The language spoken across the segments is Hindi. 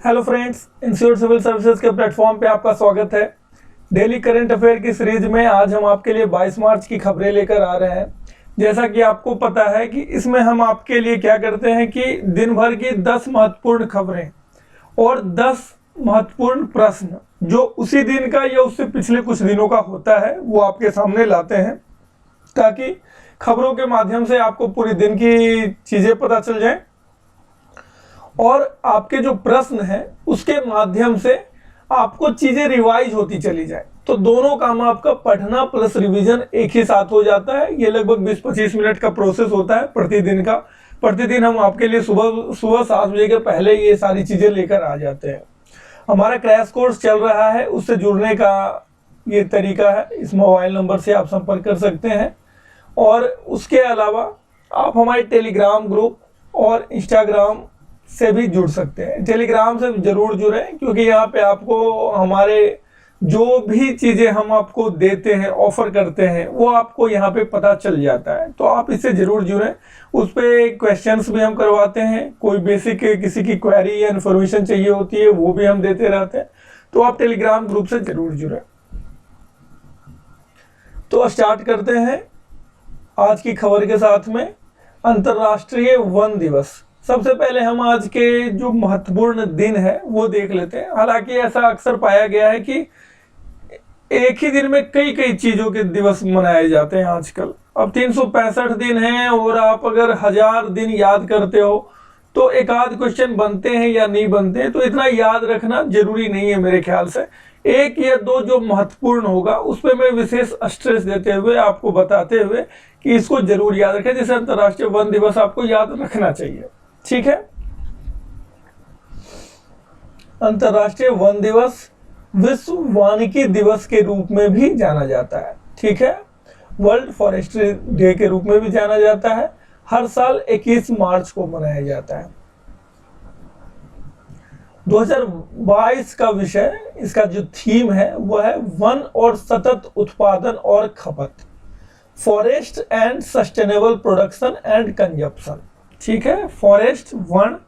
Hello friends, institute civil services के प्लेटफॉर्म पे आपका स्वागत है। डेली करंट अफेयर की सीरीज में आज हम आपके लिए 22 मार्च की खबरें लेकर आ रहे हैं। जैसा कि आपको पता है कि इसमें हम आपके लिए क्या करते हैं कि दिन भर की 10 महत्वपूर्ण खबरें और 10 महत्वपूर्ण प्रश्न जो उसी दिन का या उससे पिछले कुछ दिनों का होता है वो आपके सामने लाते हैं, ताकि खबरों के माध्यम से आपको पूरे दिन की चीजें पता चल जाए और आपके जो प्रश्न हैं उसके माध्यम से आपको चीजें रिवाइज होती चली जाए। तो दोनों काम आपका पढ़ना प्लस रिवीजन एक ही साथ हो जाता है। ये लगभग 20-25 मिनट का प्रोसेस होता है प्रतिदिन का। प्रतिदिन हम आपके लिए सुबह 7 बजे के पहले ये सारी चीजें लेकर आ जाते हैं। हमारा क्रैश कोर्स चल रहा है, उससे जुड़ने का ये तरीका है, इस मोबाइल नंबर से आप संपर्क कर सकते हैं। और उसके अलावा आप हमारे टेलीग्राम ग्रुप और इंस्टाग्राम से भी जुड़ सकते हैं। टेलीग्राम से जरूर जुड़ें, क्योंकि यहाँ पे आपको हमारे जो भी चीज़ें हम आपको देते हैं, ऑफर करते हैं, वो आपको यहाँ पे पता चल जाता है। तो आप इससे जरूर जुड़ें। उस पर क्वेश्चंस भी हम करवाते हैं, कोई बेसिक किसी की क्वेरी या इन्फॉर्मेशन चाहिए होती है वो भी हम देते रहते हैं। तो आप टेलीग्राम ग्रुप से जरूर जुड़ें। तो स्टार्ट करते हैं आज की खबर के साथ में। अंतर्राष्ट्रीय वन दिवस। सबसे पहले हम आज के जो महत्वपूर्ण दिन है वो देख लेते हैं। हालांकि ऐसा अक्सर पाया गया है कि एक ही दिन में कई कई चीजों के दिवस मनाए जाते हैं आजकल। अब 365 दिन हैं और आप अगर 1000 दिन याद करते हो तो एक आध क्वेश्चन बनते हैं या नहीं बनते हैं, तो इतना याद रखना जरूरी नहीं है मेरे ख्याल से। एक या दो जो महत्वपूर्ण होगा उस पर मैं विशेष स्ट्रेस देते हुए आपको बताते हुए कि इसको जरूर याद रखें। जैसे अंतर्राष्ट्रीय वन दिवस आपको याद रखना चाहिए, ठीक है। अंतर्राष्ट्रीय वन दिवस विश्व वानिकी दिवस के रूप में भी जाना जाता है, ठीक है। वर्ल्ड फॉरेस्ट्री डे के रूप में भी जाना जाता है। हर साल 21 मार्च को मनाया जाता है। 2022 का विषय, इसका जो थीम है वो है वन और सतत उत्पादन और खपत, forest and sustainable production and consumption, ठीक है। फॉरेस्ट, वन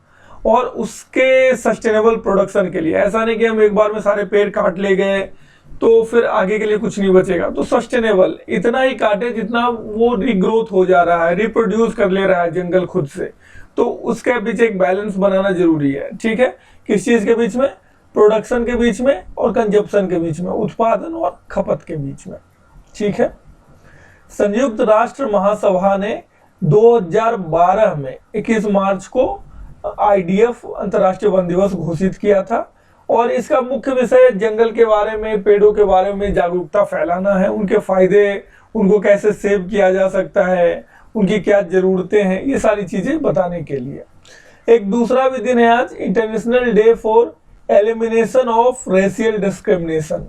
और उसके सस्टेनेबल प्रोडक्शन के लिए। ऐसा नहीं कि हम एक बार में सारे पेड़ काट ले गए तो फिर आगे के लिए कुछ नहीं बचेगा। तो सस्टेनेबल इतना ही काटे जितना वो रिग्रोथ हो जा रहा है, रिप्रोड्यूस कर ले रहा है जंगल खुद से। तो उसके बीच एक बैलेंस बनाना जरूरी है, ठीक है। किस चीज के बीच में? प्रोडक्शन के बीच में और कंजप्शन के बीच में, उत्पादन और खपत के बीच में, ठीक है। संयुक्त राष्ट्र महासभा ने 2012 में 21 मार्च को IDF अंतर्राष्ट्रीय वन दिवस घोषित किया था। और इसका मुख्य विषय जंगल के बारे में, पेड़ों के बारे में जागरूकता फैलाना है, उनके फायदे, उनको कैसे सेव किया जा सकता है, उनकी क्या जरूरतें हैं, ये सारी चीजें बताने के लिए। एक दूसरा भी दिन है आज, international day for elimination of racial discrimination.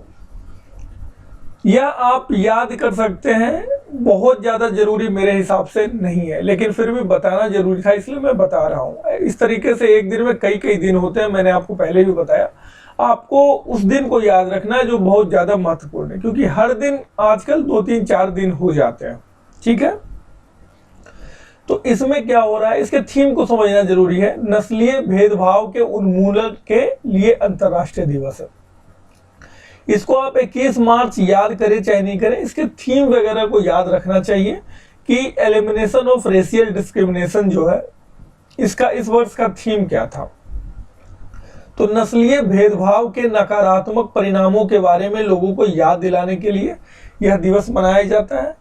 यह आप याद कर सकते हैं, बहुत ज्यादा जरूरी मेरे हिसाब से नहीं है, लेकिन फिर भी बताना जरूरी था, इसलिए मैं बता रहा हूं। इस तरीके से एक दिन में कई कई दिन होते हैं, मैंने आपको पहले भी बताया। आपको उस दिन को याद रखना है जो बहुत ज्यादा महत्वपूर्ण है, क्योंकि हर दिन आजकल 2-3-4 दिन हो जाते हैं, ठीक है। तो इसमें क्या हो रहा है, इसके थीम को समझना जरूरी है। नस्लीय भेदभाव के उन्मूलन के लिए अंतर्राष्ट्रीय दिवस है। इसको आप 21 मार्च याद करें चाहे नहीं करें, इसके थीम वगैरह को याद रखना चाहिए कि एलिमिनेशन ऑफ रेशियल डिस्क्रिमिनेशन जो है, इसका इस वर्ष का थीम क्या था। तो नस्लीय भेदभाव के नकारात्मक परिणामों के बारे में लोगों को याद दिलाने के लिए यह दिवस मनाया जाता है।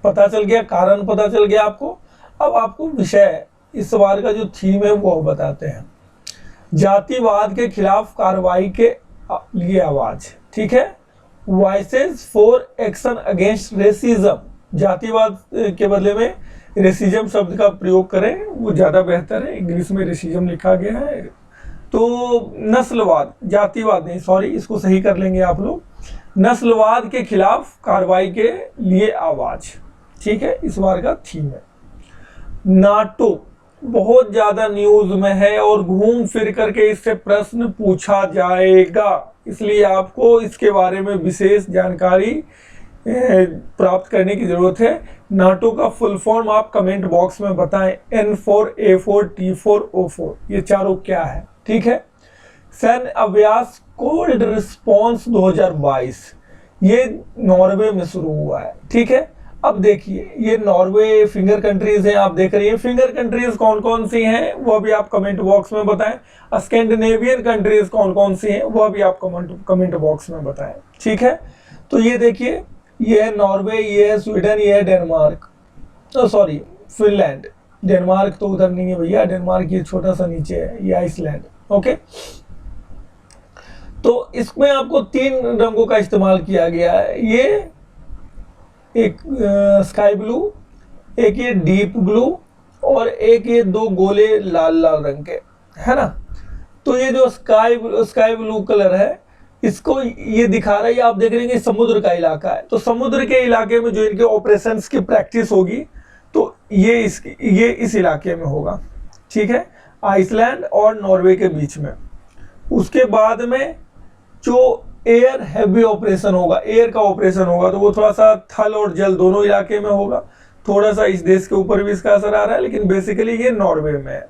पता चल गया, कारण पता चल गया आपको। अब आपको विषय, इस बार का जो थीम है वो बताते हैं। जातिवाद के खिलाफ कार्रवाई के लिए आवाज, ठीक है। Voices for action against racism. जातिवाद के बदले में रेसिज्म शब्द का प्रयोग करें, वो ज्यादा बेहतर है। इंग्लिश में रेसिज्म लिखा गया है। तो नस्लवाद, जातिवाद नहीं, सॉरी, इसको सही कर लेंगे आप लोग। नस्लवाद के खिलाफ कार्रवाई के लिए आवाज, ठीक है, इस बार का थीम है। नाटो बहुत ज्यादा न्यूज में है और घूम फिर करके इससे प्रश्न पूछा जाएगा, इसलिए आपको इसके बारे में विशेष जानकारी प्राप्त करने की जरूरत है। नाटो का फुल फॉर्म आप कमेंट बॉक्स में बताएं। N4A4T4O4 ये चारों क्या है, ठीक है। सैन्य अभ्यास कोल्ड रिस्पॉन्स 2022 ये नॉर्वे में शुरू हुआ है, ठीक है। अब देखिए ये नॉर्वे फिंगर कंट्रीज हैं, आप देख रही हैं। फिंगर कंट्रीज कौन कौन सी हैं वो भी आप कमेंट बॉक्स में बताएं। स्कैंडिनेवियन कंट्रीज कौन कौन सी हैं वो भी आप कमेंट बॉक्स में बताएं, ठीक है। तो ये देखिए, ये है नॉर्वे, ये है स्वीडन, ये है डेनमार्क, सॉरी फिनलैंड। डेनमार्क तो उधर नहीं है भैया, डेनमार्क ये छोटा सा नीचे है, ये आइसलैंड, ओके। तो इसमें आपको 3 रंगों का इस्तेमाल किया गया है। ये एक स्काई ब्लू, एक ये डीप ब्लू और एक ये 2 गोले लाल लाल रंग के, है ना। तो ये जो स्काई ब्लू कलर है, इसको ये दिखा रहा है, आप देख रहे हैं समुद्र का इलाका है। तो समुद्र के इलाके में जो इनके ऑपरेशंस की प्रैक्टिस होगी तो ये इस इलाके में होगा, ठीक है, आइसलैंड और नॉर्वे के बीच में। उसके बाद में जो एयर हैवी ऑपरेशन होगा, एयर का ऑपरेशन होगा, तो वो थोड़ा सा थल और जल दोनों इलाके में होगा। थोड़ा सा इस देश के ऊपर भी इसका असर आ रहा है, लेकिन बेसिकली ये नॉर्वे में है।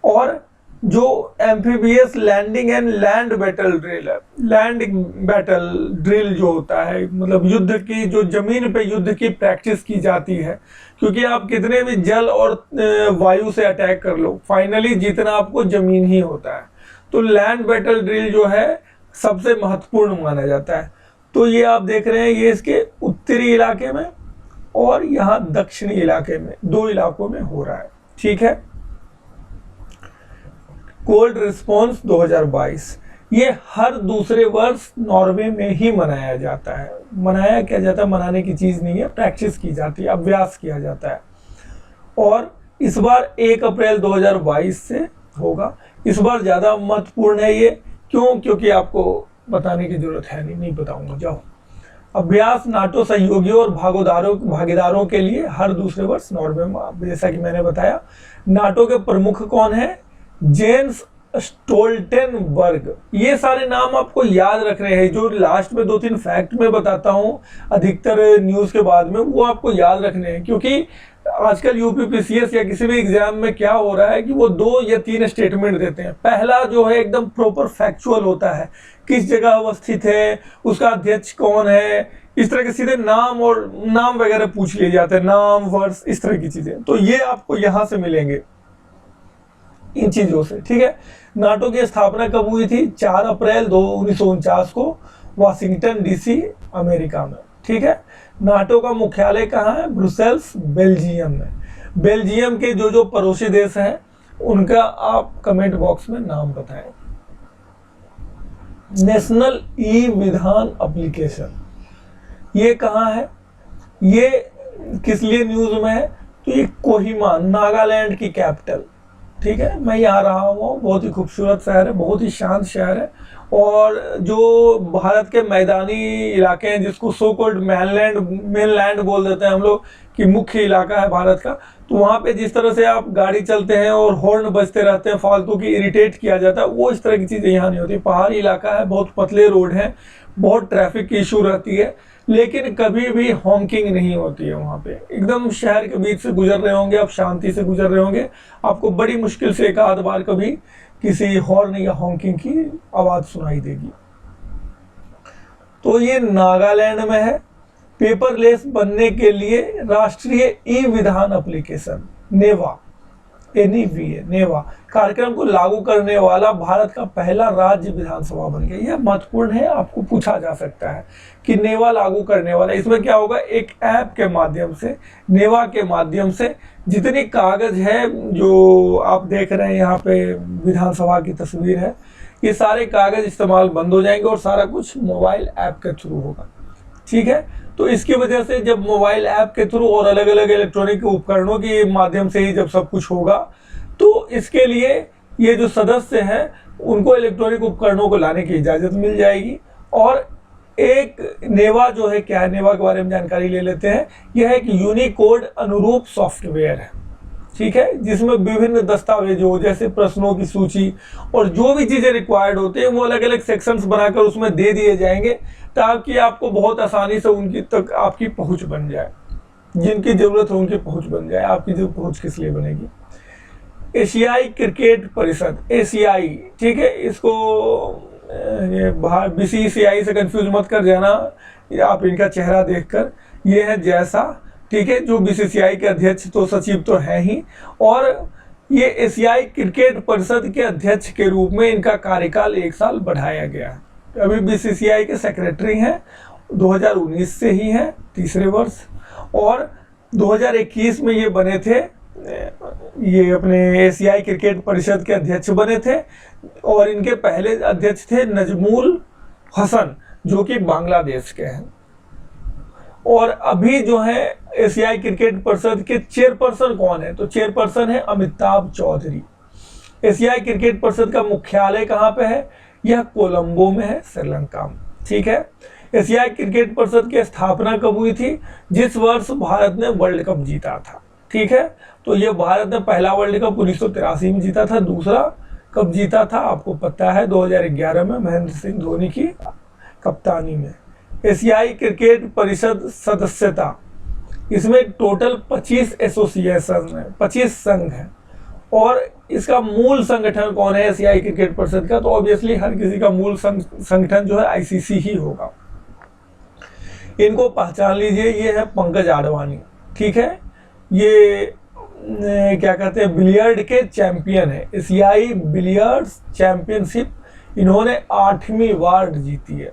और जो amphibious landing and land battle drill है, लैंड बैटल ड्रिल जो होता है, मतलब युद्ध की, जो जमीन पे युद्ध की प्रैक्टिस की जाती है। क्योंकि आप कितने भी जल और वायु से अटैक कर लो, फाइनली जीतना आपको जमीन ही होता है। तो लैंड बैटल ड्रिल जो है सबसे महत्वपूर्ण माना जाता है। तो ये आप देख रहे हैं, ये इसके उत्तरी इलाके में और यहाँ दक्षिणी इलाके में, 2 इलाकों में हो रहा है, ठीक है। कोल्ड रिस्पॉन्स 2022 ये हर दूसरे वर्ष नॉर्वे में ही मनाया जाता है। मनाया क्या जाता है, मनाने की चीज नहीं है, प्रैक्टिस की जाती है, अभ्यास किया जाता है। और इस बार 1 अप्रैल 2022 से होगा। इस बार ज्यादा महत्वपूर्ण है ये, क्यों? क्योंकि आपको बताने की जरूरत है नहीं बताऊंगा, जाओ। अभ्यास नाटो सहयोगियों और भागीदारों के लिए हर दूसरे वर्ष नॉर्वे में, जैसा कि मैंने बताया। नाटो के प्रमुख कौन है? Jens Stoltenberg. ये सारे नाम आपको याद रख रहे हैं, जो लास्ट में 2-3 फैक्ट में बताता हूं अधिकतर न्यूज के बाद में, वो आपको याद रखने हैं। क्योंकि आजकल यूपीपीसीएस या किसी भी एग्जाम में क्या हो रहा है कि वो 2 या 3 स्टेटमेंट देते हैं। पहला जो है एकदम प्रॉपर फैक्चुअल होता है, किस जगह अवस्थित है, उसका अध्यक्ष कौन है, इस तरह के सीधे नाम और नाम वगैरह पूछ लिए जाते हैं, नाम, वर्ष, इस तरह की चीजें। तो ये आपको यहां से मिलेंगे इन चीजों से, ठीक है। नाटो की स्थापना कब हुई थी? 4 अप्रैल 1949 को वाशिंगटन डीसी, अमेरिका में, ठीक है। नाटो का मुख्यालय कहाँ है? ब्रुसेल्स, बेल्जियम में। बेल्जियम के जो पड़ोसी देश हैं उनका आप कमेंट बॉक्स में नाम बताएं। नेशनल ई विधान एप्लीकेशन ये कहाँ है? ये किस लिए न्यूज में है? तो ये कोहिमा, नागालैंड की कैपिटल, ठीक है। मैं यहाँ रहा हूँ, बहुत ही खूबसूरत शहर है, बहुत ही शांत शहर है। और जो भारत के मैदानी इलाके हैं, जिसको सो कॉल्ड मेनलैंड बोल देते हैं हम लोग, कि मुख्य इलाका है भारत का, तो वहाँ पे जिस तरह से आप गाड़ी चलते हैं और हॉर्न बजते रहते हैं, फालतू की इरिटेट किया जाता है, वो इस तरह की चीज़ें यहाँ नहीं होती। पहाड़ी इलाका है, बहुत पतले रोड हैं, बहुत ट्रैफिक की इशू रहती है, लेकिन कभी भी हॉन्किंग नहीं होती है वहाँ पे। एकदम शहर के बीच से गुजर रहे होंगे आप, शांति से गुजर रहे होंगे, आपको बड़ी मुश्किल से 1 आध बार कभी किसी हॉर्न या हॉन्किंग की आवाज सुनाई देगी। तो ये नागालैंड में है। पेपरलेस बनने के लिए राष्ट्रीय ई विधान एप्लीकेशन नेवा, नेवा कार्यक्रम को लागू करने वाला भारत का पहला राज्य विधानसभा बन गया। यह महत्वपूर्ण है, आपको पूछा जा सकता है कि नेवा लागू करने वाला, इसमें क्या होगा? एक ऐप के माध्यम से, नेवा के माध्यम से जितनी कागज है, जो आप देख रहे हैं यहाँ पे विधानसभा की तस्वीर है, ये सारे कागज इस्तेमाल बंद हो जाएंगे और सारा कुछ मोबाइल ऐप के थ्रू होगा, ठीक है। तो इसकी वजह से जब मोबाइल ऐप के थ्रू और अलग अलग इलेक्ट्रॉनिक उपकरणों के माध्यम से ही जब सब कुछ होगा, तो इसके लिए ये जो सदस्य हैं उनको इलेक्ट्रॉनिक उपकरणों को लाने की इजाज़त मिल जाएगी। और एक नेवा जो है, क्या है नेवा के बारे में जानकारी ले लेते हैं। यह एक यूनिकोड अनुरूप सॉफ्टवेयर है, ठीक है, जिसमें विभिन्न दस्तावेजों जैसे प्रश्नों की सूची और जो भी चीजें रिक्वायर्ड होते हैं वो अलग अलग सेक्शंस बनाकर उसमें दे दिए जाएंगे, ताकि आपको बहुत आसानी से उनकी तक आपकी पहुंच बन जाए, जिनकी जरूरत है उनकी पहुंच बन जाए। आपकी जो पहुंच किस लिए बनेगी? एशियाई क्रिकेट परिषद, एशियाई, ठीक है, इसको ये BCCI से कंफ्यूज मत कर जाना, आप इनका चेहरा देखकर। ये है जैसा, ठीक है, जो BCCI के अध्यक्ष तो सचिव तो है ही, और ये एशियाई क्रिकेट परिषद के अध्यक्ष के रूप में इनका कार्यकाल 1 साल बढ़ाया गया है। अभी BCCI के सेक्रेटरी हैं, 2019 से ही हैं, तीसरे वर्ष, और 2021 में ये बने थे, ये अपने एशियाई क्रिकेट परिषद के अध्यक्ष बने थे। और इनके पहले अध्यक्ष थे नजमुल हसन, जो कि बांग्लादेश के हैं। और अभी जो है एशियाई क्रिकेट परिषद के चेयरपर्सन कौन है? तो चेयरपर्सन है अमिताभ चौधरी। एशियाई क्रिकेट परिषद का मुख्यालय कहाँ पे है? यह कोलंबो में है, श्रीलंका में, ठीक है। एशियाई क्रिकेट परिषद की स्थापना कब हुई थी? जिस वर्ष भारत ने वर्ल्ड कप जीता था, ठीक है। तो ये भारत ने पहला वर्ल्ड कप 1983 में जीता था, दूसरा कब जीता था आपको पता है, 2011 में महेंद्र सिंह धोनी की कप्तानी में। एशियाई क्रिकेट परिषद सदस्यता, इसमें टोटल 25 एसोसिएशन है, 25 संघ है। और इसका मूल संगठन कौन है एशियाई क्रिकेट परिषद का? तो ऑब्वियसली हर किसी का मूल संगठन जो है ICC ही होगा। इनको पहचान लीजिए, ये है पंकज आडवाणी, ठीक है। ये क्या कहते हैं, बिलियर्ड के चैंपियन है। एशियाई बिलियर्ड्स चैंपियनशिप इन्होंने 8वीं बार जीती है।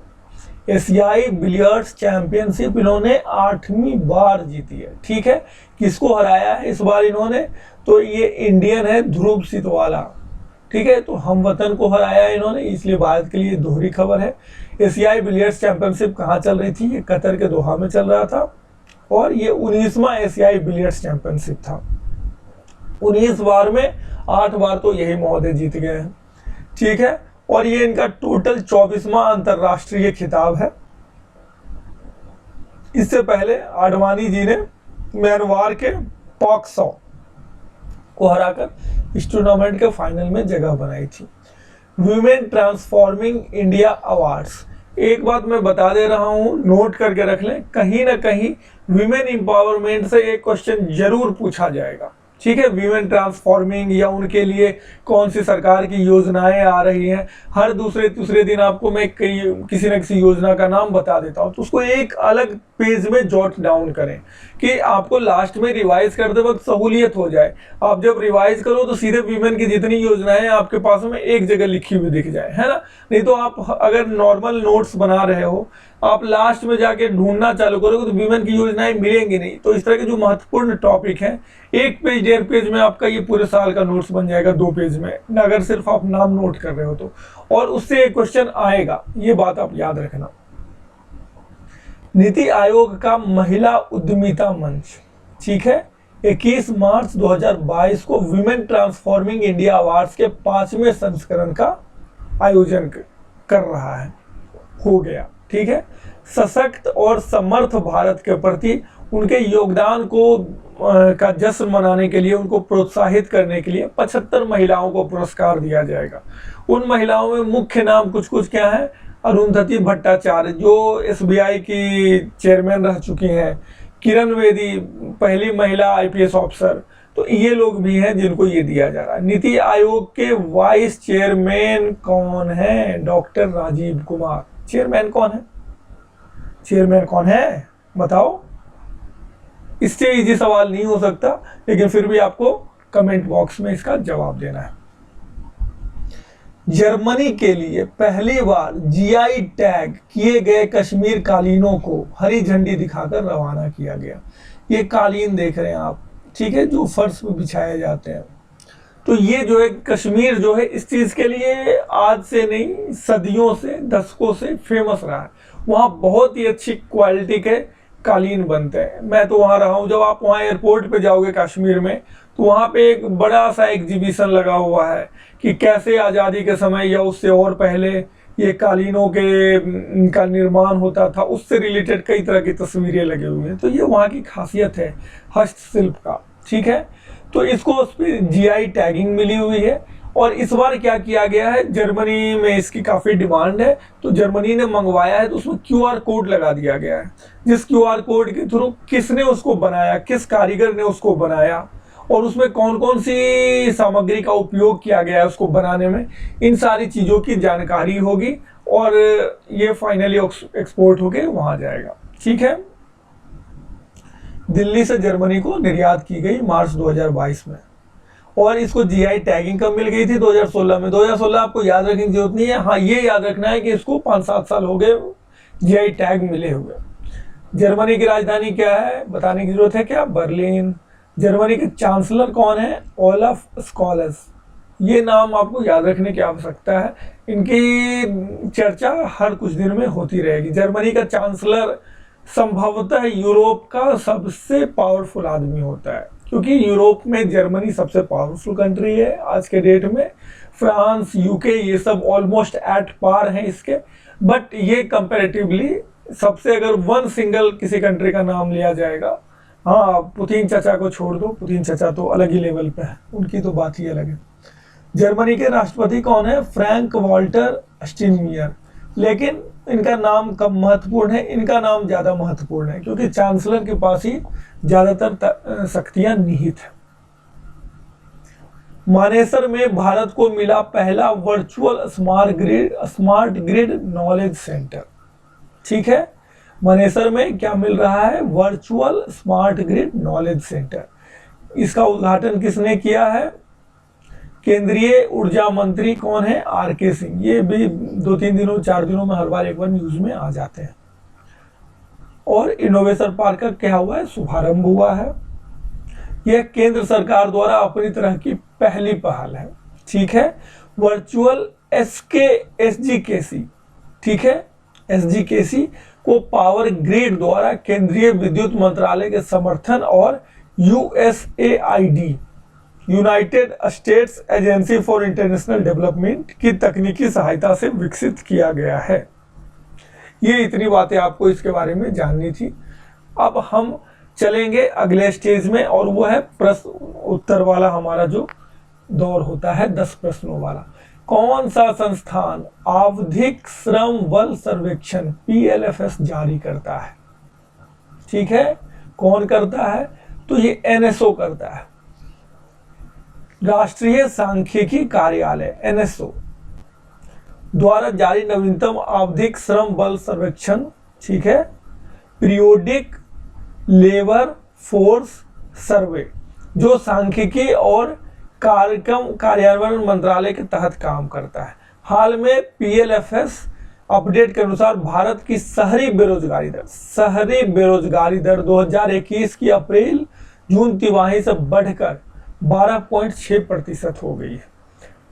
एशियाई बिलियर्ड्स चैंपियनशिप इन्होंने 8वीं बार जीती है, ठीक है। किसको हराया है इस बार इन्होंने? तो ये इंडियन है ध्रुव सितवाला, ठीक है। तो हम वतन को हराया इन्होंने, इसलिए भारत के लिए दोहरी खबर है। एशियाई बिलियर्ड्स चैंपियनशिप कहाँ चल रही थी? ये कतर के दोहा में चल रहा था, और ये 19वां एशियाई बिलियर्ड्स चैंपियनशिप था। 19 बार में 8 बार तो यही महोदय जीत गए हैं, ठीक है। और ये इनका टोटल 24वां अंतरराष्ट्रीय खिताब है। इससे पहले आडवाणी जी ने म्यांमार के पॉक्सो को हराकर इस टूर्नामेंट के फाइनल में जगह बनाई थी। वुमेन ट्रांसफॉर्मिंग इंडिया अवार्ड्स, एक बात मैं बता दे रहा हूं, नोट करके रख लें, कहीं ना कहीं विमेन एम्पावरमेंट से एक क्वेश्चन जरूर पूछा जाएगा, ठीक है। विमेन ट्रांसफॉर्मिंग या उनके लिए कौन सी सरकार की योजनाएं आ रही हैं, हर दूसरे तीसरे दिन आपको मैं किसी न किसी योजना का नाम बता देता हूं, तो उसको एक अलग पेज में जॉट डाउन करें कि आपको लास्ट में रिवाइज करते वक्त सहूलियत हो जाए। आप जब रिवाइज करो तो सीधे वीमेन की जितनी योजनाएं आपके पास में एक जगह लिखी हुई दिख जाए, है ना। नहीं तो आप अगर नॉर्मल नोट्स बना रहे हो, आप लास्ट में जाके ढूंढना चालू करोगे तो वीमेन की योजनाएं मिलेंगी नहीं। तो इस तरह के जो महत्वपूर्ण टॉपिक हैं, 1 पेज 1.5 पेज में आपका ये पूरे साल का नोट्स बन जाएगा, 2 पेज में, अगर सिर्फ आप नाम नोट कर रहे हो तो। और उससे एक क्वेश्चन आएगा, ये बात आप याद रखना। नीति आयोग का महिला उद्यमिता मंच, ठीक है, 21 मार्च 2022 को विमेन ट्रांसफॉर्मिंग इंडिया अवार्ड्स के 5वें संस्करण का आयोजन कर रहा है, हो गया, ठीक है। सशक्त और समर्थ भारत के प्रति उनके योगदान को का जश्न मनाने के लिए, उनको प्रोत्साहित करने के लिए 75 महिलाओं को पुरस्कार दिया जाएगा। उन महिलाओं में मुख्य नाम कुछ कुछ क्या है? अरुंधति भट्टाचार्य, जो SBI की चेयरमैन रह चुकी हैं, किरण बेदी, पहली महिला IPS ऑफिसर, तो ये लोग भी हैं जिनको ये दिया जा रहा है। नीति आयोग के वाइस चेयरमैन कौन है? डॉक्टर राजीव कुमार। चेयरमैन कौन है? चेयरमैन कौन है बताओ? इससे इजी सवाल नहीं हो सकता, लेकिन फिर भी आपको कमेंट बॉक्स में इसका जवाब देना है। जर्मनी के लिए पहली बार GI टैग किए गए कश्मीर कालीनों को हरी झंडी दिखाकर रवाना किया गया। ये कालीन देख रहे हैं आप, ठीक है, जो फर्श पे बिछाए जाते हैं। तो ये जो है कश्मीर जो है इस चीज के लिए आज से नहीं, सदियों से, दशकों से फेमस रहा है। वहाँ बहुत ही अच्छी क्वालिटी के कालीन बनते हैं। मैं तो वहाँ रहा हूँ, जब आप वहाँ एयरपोर्ट पे जाओगे कश्मीर में, तो वहाँ पे एक बड़ा सा एग्जीबिशन लगा हुआ है कि कैसे आज़ादी के समय या उससे और पहले ये कालीनों के का निर्माण होता था, उससे रिलेटेड कई तरह की तस्वीरें लगी हुई हैं। तो ये वहाँ की खासियत है हस्तशिल्प का, ठीक है। तो इसको उस पर जीआई टैगिंग मिली हुई है। और इस बार क्या किया गया है, जर्मनी में इसकी काफ़ी डिमांड है, तो जर्मनी ने मंगवाया है, तो उसमें क्यूआर कोड लगा दिया गया है, जिस क्यूआर कोड के थ्रू किसने उसको बनाया, किस कारीगर ने उसको बनाया और उसमें कौन कौन सी सामग्री का उपयोग किया गया है उसको बनाने में, इन सारी चीज़ों की जानकारी होगी और ये फाइनली एक्सपोर्ट होके वहाँ जाएगा। ठीक है, दिल्ली से जर्मनी को निर्यात की गई मार्च 2022 में, और इसको जीआई टैगिंग कब मिल गई थी, 2016 में। 2016 आपको याद रखने की जरूरत नहीं है, हाँ ये याद रखना है कि इसको 5-7 साल हो गए जीआई टैग मिले हुए। जर्मनी की राजधानी क्या है बताने की जरूरत है क्या, बर्लिन। जर्मनी के चांसलर कौन है, ओलाफ स्कॉल्स। ये नाम आपको याद रखने की आवश्यकता है, इनकी चर्चा हर कुछ दिन में होती रहेगी। जर्मनी का चांसलर संभवतः यूरोप का सबसे पावरफुल आदमी होता है, क्योंकि यूरोप में जर्मनी सबसे पावरफुल कंट्री है आज के डेट में। फ्रांस, यूके ये सब ऑलमोस्ट एट पार हैं इसके, बट ये कंपैरेटिवली सबसे, अगर वन सिंगल किसी कंट्री का नाम लिया जाएगा, हाँ पुतिन चाचा को छोड़ दो, पुतिन चाचा तो अलग ही लेवल पे है, उनकी तो बात ही अलग है। जर्मनी के राष्ट्रपति कौन है, फ्रैंक वॉल्टर स्टाइनमायर। लेकिन इनका नाम कम महत्वपूर्ण है, इनका नाम ज़्यादा महत्वपूर्ण है, क्योंकि चांसलर के पास ही ज़्यादातर शक्तियां निहित है। मानेसर में भारत को मिला पहला virtual smart grid knowledge centre. ठीक है, मानेसर में क्या मिल रहा है, virtual smart grid knowledge centre. इसका उद्घाटन किसने किया है, केंद्रीय ऊर्जा मंत्री कौन है, आर.के. सिंह। ये भी 2-3 दिनों 4 दिनों में हर बार एक बार न्यूज में आ जाते हैं। और इनोवेशन पार्क का क्या हुआ है, शुभारंभ हुआ है। यह केंद्र सरकार द्वारा अपनी तरह की पहली पहल है। ठीक है, वर्चुअल SGKC, ठीक है, SGKC को पावर ग्रिड द्वारा केंद्रीय विद्युत मंत्रालय के समर्थन और USAID, United states agency for international development की तकनीकी सहायता से विकसित किया गया है। ये इतनी बातें आपको इसके बारे में जाननी थी। अब हम चलेंगे अगले स्टेज में, और वो है प्रश्न उत्तर वाला हमारा जो दौर होता है, 10 प्रश्नों वाला। कौन सा संस्थान आवधिक श्रम बल सर्वेक्षण PLFS जारी करता है? ठीक है, कौन करता है, तो ये NSO करता है, राष्ट्रीय सांख्यिकी कार्यालय NSO द्वारा जारी नवीनतम आवधिक श्रम बल सर्वेक्षण। ठीक है, पीरियोडिक लेबर फोर्स सर्वे, जो सांख्यिकी और कार्यक्रम कार्यान्वयन मंत्रालय के तहत काम करता है। हाल में PLFS अपडेट के अनुसार भारत की शहरी बेरोजगारी दर 2021 की अप्रैल-जून तिमाही से बढ़कर 12.6% हो गई है।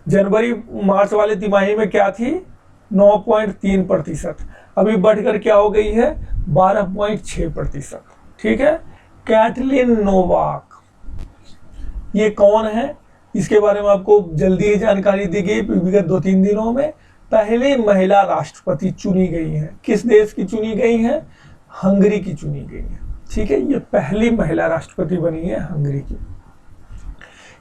जनवरी-मार्च वाले तिमाही में क्या थी, 9.3%, अभी बढ़कर क्या हो गई है, 12.6%। ठीक है, कैटलिन नोवाक ये कौन है, इसके बारे में आपको जल्दी ही जानकारी दी गई विगत 2-3 दिनों में। पहली महिला राष्ट्रपति चुनी गई है, किस देश की चुनी गई है, हंगरी की चुनी गई है। ठीक है, ये पहली महिला राष्ट्रपति बनी है हंगरी की।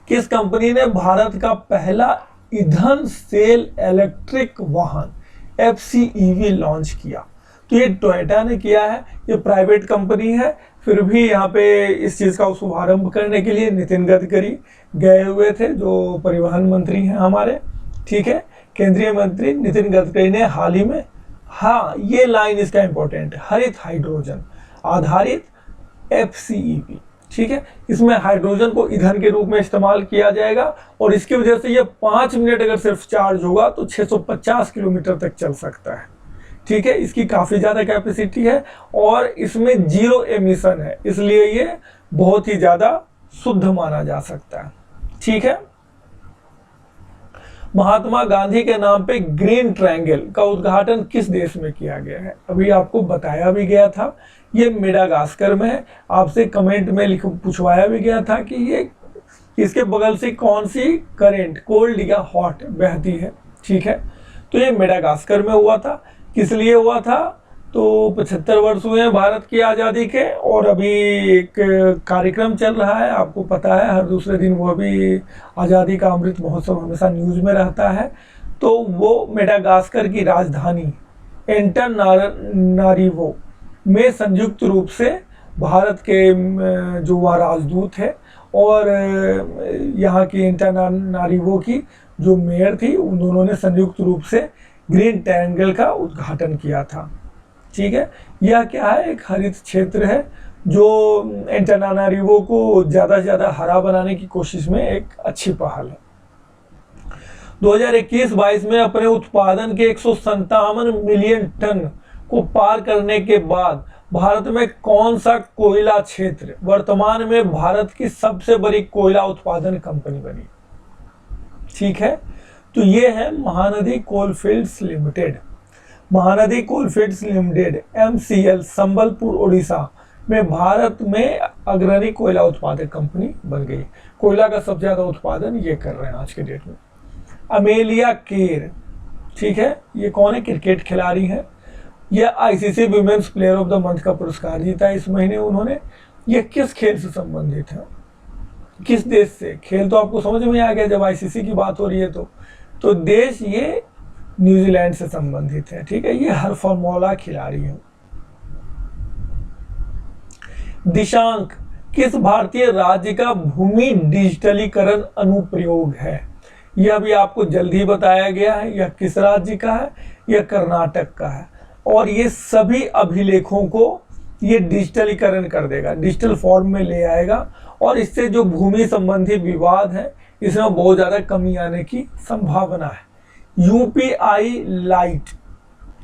किस कंपनी ने भारत का पहला ईंधन सेल इलेक्ट्रिक वाहन FCEV लॉन्च किया? तो ये टोयोटा ने किया है, ये प्राइवेट कंपनी है, फिर भी यहाँ पे इस चीज़ का शुभारंभ करने के लिए नितिन गडकरी गए हुए थे, जो परिवहन मंत्री हैं हमारे। ठीक है, केंद्रीय मंत्री नितिन गडकरी ने हाल ही में, हाँ ये लाइन इसका इंपॉर्टेंट है, हरित हाइड्रोजन आधारित FCEV। ठीक है, इसमें हाइड्रोजन को ईंधन के रूप में इस्तेमाल किया जाएगा, और इसकी वजह से ये 5 मिनट अगर सिर्फ चार्ज होगा तो 650 किलोमीटर तक चल सकता है। ठीक है, इसकी काफ़ी ज़्यादा कैपेसिटी है और इसमें 0 एमिशन है, इसलिए ये बहुत ही ज़्यादा शुद्ध माना जा सकता है। ठीक है, महात्मा गांधी के नाम पे ग्रीन ट्रायंगल का उद्घाटन किस देश में किया गया है? अभी आपको बताया भी गया था, ये मेडागास्कर में है। आपसे कमेंट में पूछवाया भी गया था कि ये इसके बगल से कौन सी करेंट, कोल्ड या हॉट बहती है। ठीक है, तो ये मेडागास्कर में हुआ था। किस लिए हुआ था? तो 75 वर्ष हुए हैं भारत की आज़ादी के, और अभी एक कार्यक्रम चल रहा है, आपको पता है हर दूसरे दिन वो भी आज़ादी का अमृत महोत्सव हमेशा न्यूज़ में रहता है। तो वो मेडागास्कर की राजधानी एंटानारिवो में संयुक्त रूप से भारत के जो वहाँ राजदूत है और यहाँ की एंटानारिवो की जो मेयर थी, उन दोनों ने संयुक्त रूप से ग्रीन ट्रायंगल का उद्घाटन किया था। ठीक है, यह क्या है, एक हरित क्षेत्र है जो एंटानारिवो को ज़्यादा से ज़्यादा हरा बनाने की कोशिश में एक अच्छी पहल है। 2021-22 में अपने उत्पादन के 157 मिलियन टन को पार करने के बाद भारत में कौन सा कोयला क्षेत्र वर्तमान में भारत की सबसे बड़ी कोयला उत्पादन कंपनी बनी? ठीक है, तो ये है Mahanadi coalfields limited. Mahanadi coalfields limited MCL Sambalpur Orissa में भारत में अग्रणी कोयला उत्पादक कंपनी बन गई। कोयला का सबसे ज्यादा उत्पादन ये कर रहे हैं आज के डेट में। अमेलिया केर, ठीक है, ये कौन है? क्रिकेट खिलाड़ी है। यह ICC women's player of the month का पुरस्कार जीता इस महीने उन्होंने। ये किस खेल से संबंधित है, किस देश से? खेल तो आपको समझ में आ गया जब ICC की बात हो रही है तो देश ये न्यूजीलैंड से संबंधित है। ठीक है, ये हरफनमौला खिलाड़ी है। दिशांक किस भारतीय राज्य का भूमि डिजिटलीकरण अनुप्रयोग है? यह भी आपको जल्दी बताया गया है। यह किस राज्य का है? यह कर्नाटक का है। और ये सभी अभिलेखों को ये डिजिटलीकरण कर देगा, डिजिटल फॉर्म में ले आएगा, और इससे जो भूमि संबंधी विवाद है इसमें बहुत ज़्यादा कमी आने की संभावना है। UPI लाइट,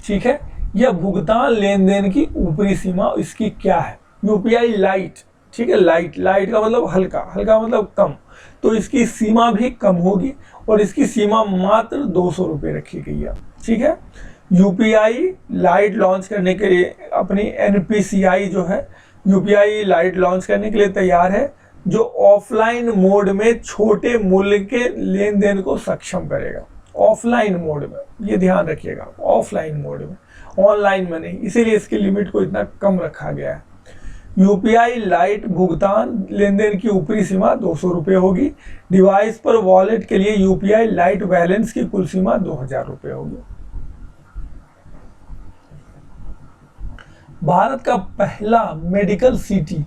ठीक है, यह भुगतान लेन देन की ऊपरी सीमा इसकी क्या है? UPI लाइट, ठीक है, लाइट का मतलब हल्का, हल्का मतलब कम, तो इसकी सीमा भी कम होगी और इसकी सीमा मात्र 200 रुपये रखी गई है। ठीक है, UPI लाइट लॉन्च करने के लिए अपनी NPCI जो है UPI लाइट लॉन्च करने के लिए तैयार है, जो ऑफलाइन मोड में छोटे मूल्य के लेन देन को सक्षम करेगा। ऑफलाइन मोड में, ये ध्यान रखिएगा, ऑफलाइन मोड में, ऑनलाइन में नहीं, इसीलिए इसकी लिमिट को इतना कम रखा गया है। UPI लाइट भुगतान लेन देन की ऊपरी सीमा 200 रुपये होगी। डिवाइस पर वॉलेट के लिए UPI लाइट बैलेंस की कुल सीमा 2000 रुपये होगी। भारत का पहला मेडिकल सिटी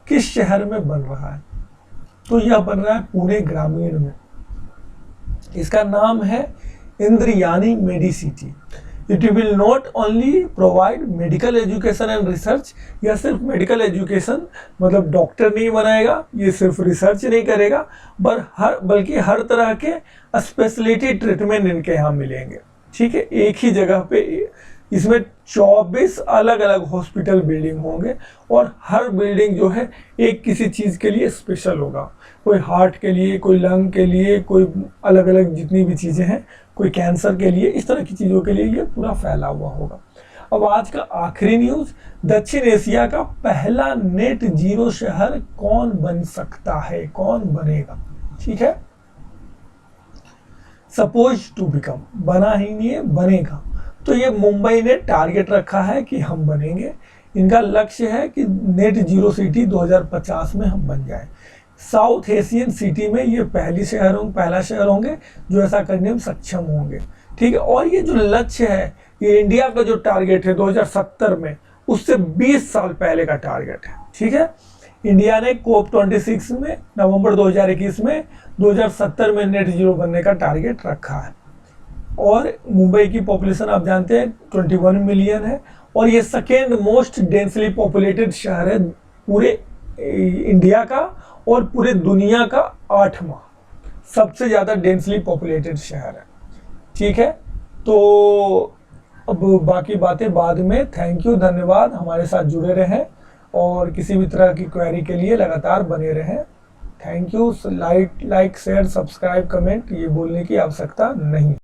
किस शहर में बन रहा है? तो यह बन रहा है पुणे ग्रामीण में। इसका नाम है Indrayani medicity. It will not only provide medical education and research, यह सिर्फ मेडिकल एजुकेशन मतलब डॉक्टर नहीं बनाएगा, ये सिर्फ रिसर्च नहीं करेगा, बल्कि हर तरह के स्पेशलिटी ट्रीटमेंट इनके यहाँ मिलेंगे। ठीक है, एक ही जगह पे इसमें 24 अलग अलग हॉस्पिटल बिल्डिंग होंगे और हर बिल्डिंग जो है एक किसी चीज़ के लिए स्पेशल होगा। कोई हार्ट के लिए, कोई लंग के लिए, कोई अलग अलग जितनी भी चीज़ें हैं, कोई कैंसर के लिए, इस तरह की चीज़ों के लिए ये पूरा फैला हुआ होगा। अब आज का आखिरी न्यूज़, दक्षिण एशिया का पहला नेट जीरो शहर कौन बन सकता है, कौन बनेगा? ठीक है, सपोज टू बिकम, बना ही नहीं है, बनेगा। तो ये मुंबई ने टारगेट रखा है कि हम बनेंगे। इनका लक्ष्य है कि नेट जीरो सिटी 2050 में हम बन जाएं। साउथ एशियन सिटी में ये पहला शहर होंगे जो ऐसा करने में सक्षम होंगे। ठीक है, और ये जो लक्ष्य है ये इंडिया का जो टारगेट है 2070 में, उससे 20 साल पहले का टारगेट है। ठीक है, इंडिया ने COP26 में नवंबर 2021 में 2070 में नेट जीरो बनने का टारगेट रखा है। और मुंबई की पॉपुलेशन आप जानते हैं 21 मिलियन है, और ये सेकेंड मोस्ट डेंसली पॉपुलेटेड शहर है पूरे इंडिया का, और पूरे दुनिया का 8वां सबसे ज़्यादा डेंसली पॉपुलेटेड शहर है। ठीक है, तो अब बाकी बातें बाद में। थैंक यू, धन्यवाद, हमारे साथ जुड़े रहें और किसी भी तरह की क्वेरी के लिए लगातार बने रहें। Thank you. Like share subscribe comment ये बोलने की आवश्यकता नहीं।